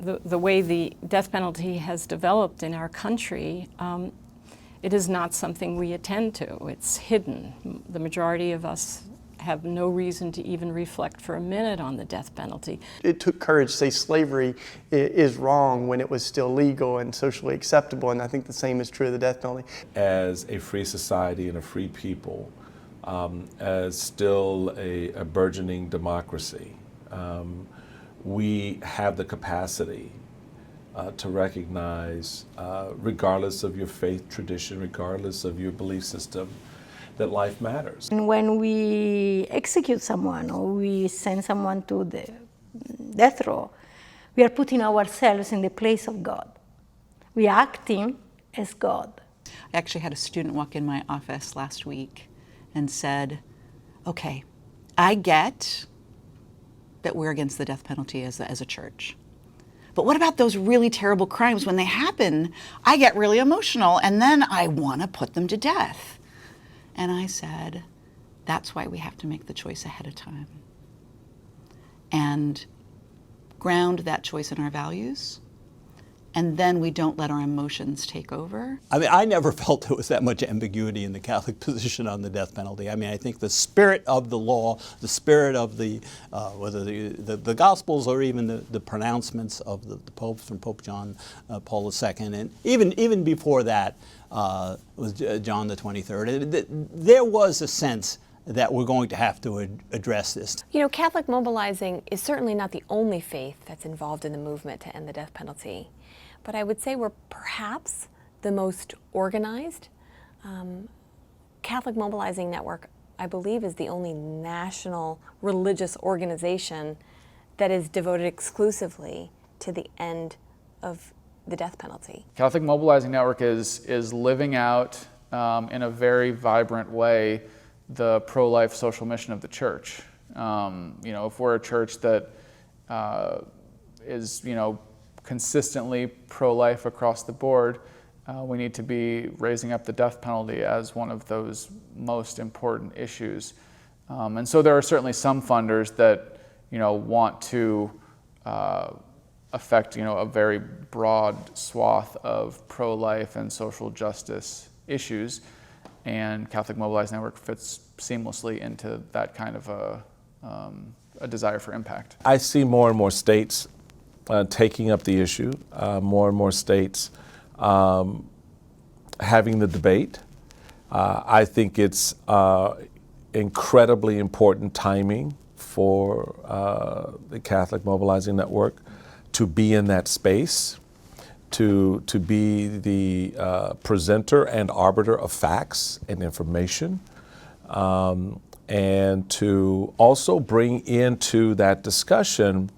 the way the death penalty has developed in our country, it is not something we attend to. It's hidden. The majority of us have no reason to even reflect for a minute on the death penalty. It took courage to say slavery is wrong when it was still legal and socially acceptable, and I think the same is true of the death penalty. As a free society and a free people, as still a burgeoning democracy, we have the capacity to recognize, regardless of your faith tradition, regardless of your belief system, that life matters. And when we execute someone or we send someone to the death row, we are putting ourselves in the place of God. We are acting as God. I actually had a student walk in my office last week and said, okay, I get that we're against the death penalty as a church. But what about those really terrible crimes? When they happen, I get really emotional and then I want to put them to death. And I said, that's why we have to make the choice ahead of time and ground that choice in our values. And then we don't let our emotions take over. I mean, I never felt there was that much ambiguity in the Catholic position on the death penalty. I mean, I think the spirit of the law, the spirit of the, whether the Gospels or even the pronouncements of the popes from Pope John Paul II, and even before that was John the 23rd. There was a sense that we're going to have to address this. You know, Catholic Mobilizing is certainly not the only faith that's involved in the movement to end the death penalty. But I would say we're perhaps the most organized. Catholic Mobilizing Network, I believe, is the only national religious organization that is devoted exclusively to the end of the death penalty. Catholic Mobilizing Network is living out in a very vibrant way the pro-life social mission of the church. You know, if we're a church that is, you know, consistently pro-life across the board, we need to be raising up the death penalty as one of those most important issues. And so there are certainly some funders that, you know, want to affect, you know, a very broad swath of pro-life and social justice issues, and Catholic Mobilizing Network fits seamlessly into that kind of a desire for impact. I see more and more states taking up the issue, more and more states having the debate. I think it's incredibly important timing for the Catholic Mobilizing Network to be in that space, to be the presenter and arbiter of facts and information, and to also bring into that discussion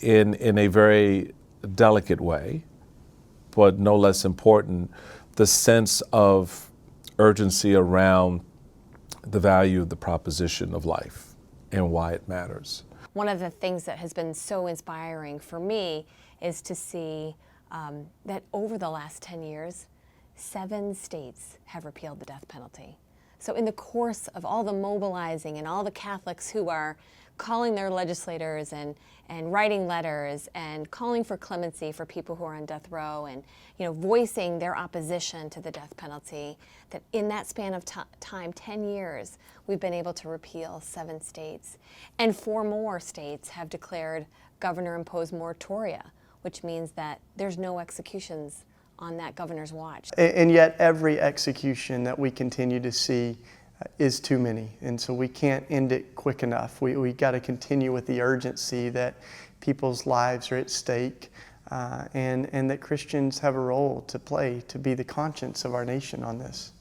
in a very delicate way, but no less important, the sense of urgency around the value of the proposition of life and why it matters. One of the things that has been so inspiring for me is to see that over the last 10 years, 7 states have repealed the death penalty. So in the course of all the mobilizing and all the Catholics who are calling their legislators and writing letters and calling for clemency for people who are on death row and, you know, voicing their opposition to the death penalty, that in that span of time, 10 years, we've been able to repeal 7 states. And 4 more states have declared governor-imposed moratoria, which means that there's no executions on that governor's watch. And yet every execution that we continue to see is too many, and so we can't end it quick enough. We got to continue with the urgency that people's lives are at stake, and that Christians have a role to play to be the conscience of our nation on this.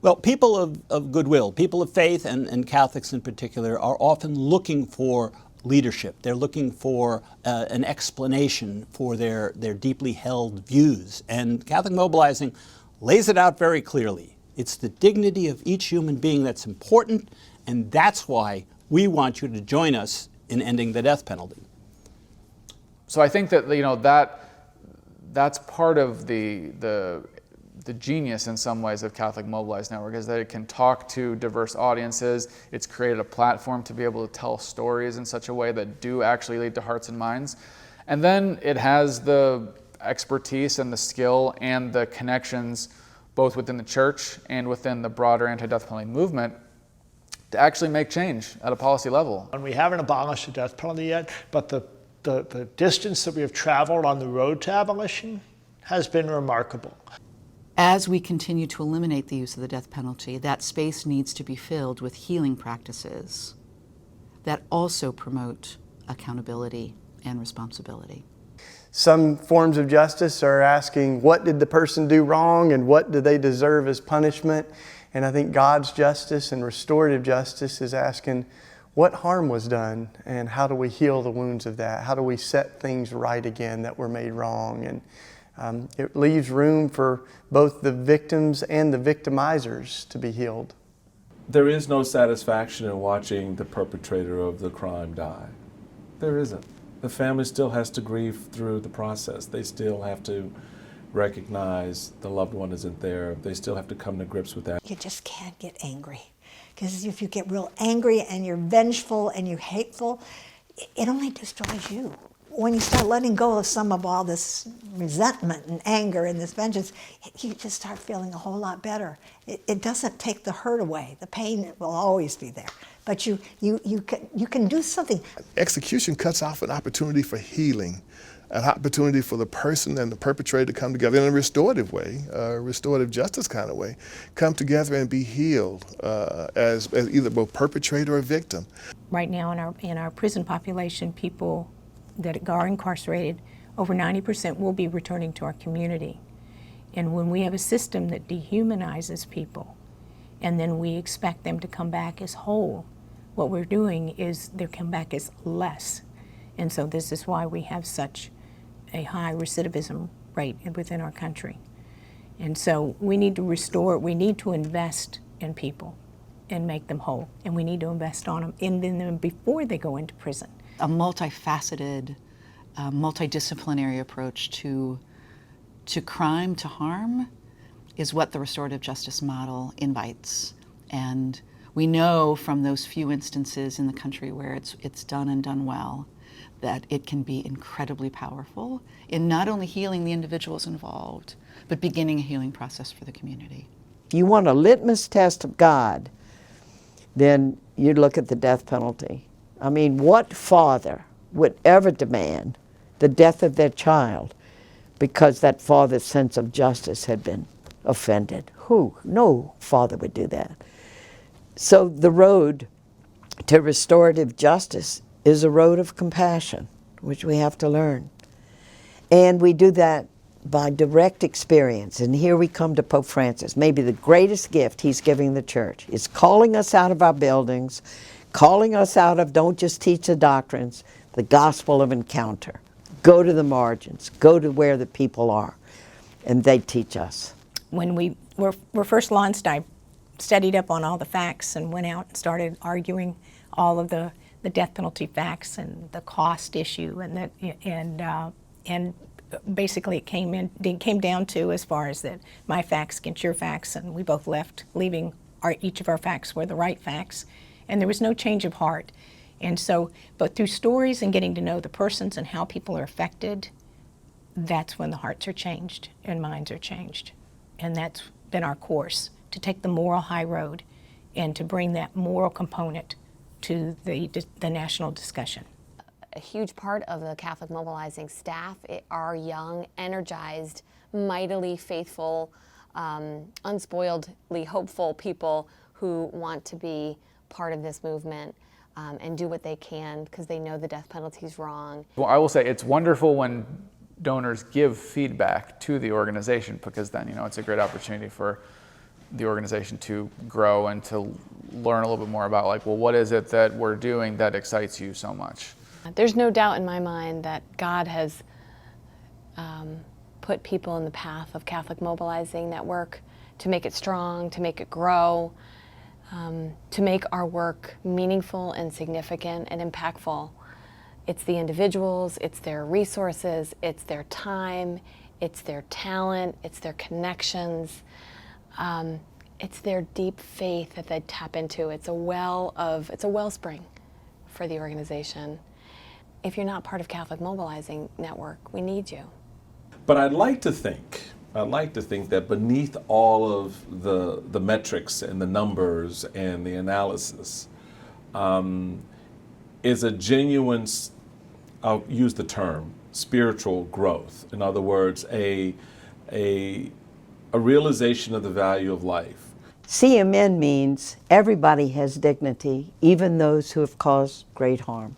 Well, people of goodwill, people of faith, and Catholics in particular, are often looking for leadership. They're looking for an explanation for their deeply held views, and Catholic Mobilizing lays it out very clearly. It's the dignity of each human being that's important, and that's why we want you to join us in ending the death penalty. So I think that, you know, that's part of the the genius in some ways of Catholic Mobilized Network, is that it can talk to diverse audiences. It's created a platform to be able to tell stories in such a way that do actually lead to hearts and minds. And then it has the expertise and the skill and the connections both within the church and within the broader anti-death penalty movement to actually make change at a policy level. And we haven't abolished the death penalty yet, but the distance that we have traveled on the road to abolition has been remarkable. As we continue to eliminate the use of the death penalty, that space needs to be filled with healing practices that also promote accountability and responsibility. Some forms of justice are asking, what did the person do wrong and what do they deserve as punishment? And I think God's justice and restorative justice is asking, what harm was done and how do we heal the wounds of that? How do we set things right again that were made wrong? And it leaves room for both the victims and the victimizers to be healed. There is no satisfaction in watching the perpetrator of the crime die. There isn't. The family still has to grieve through the process. They still have to recognize the loved one isn't there. They still have to come to grips with that. You just can't get angry. Because if you get real angry and you're vengeful and you're hateful, it only destroys you. When you start letting go of some of all this resentment and anger and this vengeance, you just start feeling a whole lot better. It doesn't take the hurt away. The pain will always be there. But you can do something. Execution cuts off an opportunity for healing, an opportunity for the person and the perpetrator to come together in a restorative way, a restorative justice kind of way, come together and be healed as either both perpetrator or victim. Right now in our prison population, people that are incarcerated, over 90% will be returning to our community. And when we have a system that dehumanizes people, and then we expect them to come back as whole, what we're doing is they come back as less. And so this is why we have such a high recidivism rate within our country. And so we need to restore, we need to invest in people and make them whole. And we need to invest on them in them before they go into prison. A multifaceted, multidisciplinary approach to crime, to harm, is what the restorative justice model invites. And we know from those few instances in the country where it's done and done well, that it can be incredibly powerful in not only healing the individuals involved, but beginning a healing process for the community. If you want a litmus test of God, then you look at the death penalty. I mean, what father would ever demand the death of their child because that father's sense of justice had been offended? Who? No father would do that. So the road to restorative justice is a road of compassion, which we have to learn. And we do that by direct experience. And here we come to Pope Francis. Maybe the greatest gift he's giving the church is calling us out of our buildings, calling us out of don't just teach the doctrines, the gospel of encounter. Go to the margins, go to where the people are, and they teach us. When we were first launched, I studied up on all the facts and went out and started arguing all of the death penalty facts and the cost issue, and basically it came down to, as far as that my facts against your facts, and we both left, leaving each of our facts were the right facts, and there was no change of heart. And so, but through stories and getting to know the persons and how people are affected, that's when the hearts are changed and minds are changed. And that's been our course, to take the moral high road and to bring that moral component to the national discussion. A huge part of the Catholic Mobilizing staff are young, energized, mightily faithful, unspoiledly hopeful people who want to be part of this movement and do what they can because they know the death penalty is wrong. Well, I will say it's wonderful when donors give feedback to the organization, because then, it's a great opportunity for the organization to grow and to learn a little bit more about, like, well, what is it that we're doing that excites you so much? There's no doubt in my mind that God has put people in the path of Catholic Mobilizing Network to make it strong, to make it grow, to make our work meaningful and significant and impactful. It's the individuals, it's their resources, it's their time, it's their talent, it's their connections, it's their deep faith that they tap into. It's a wellspring for the organization. If you're not part of Catholic Mobilizing Network, we need you. But I'd like to think that beneath all of the metrics and the numbers and the analysis is a genuine, I'll use the term, spiritual growth. In other words, a realization of the value of life. CMN means everybody has dignity, even those who have caused great harm.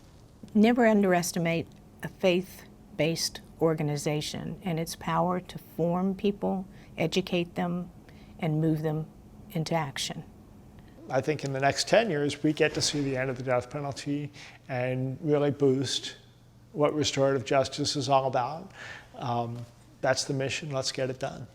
Never underestimate a faith-based organization and its power to form people, educate them, and move them into action. I think in the next 10 years, we get to see the end of the death penalty and really boost what restorative justice is all about. That's the mission. Let's get it done.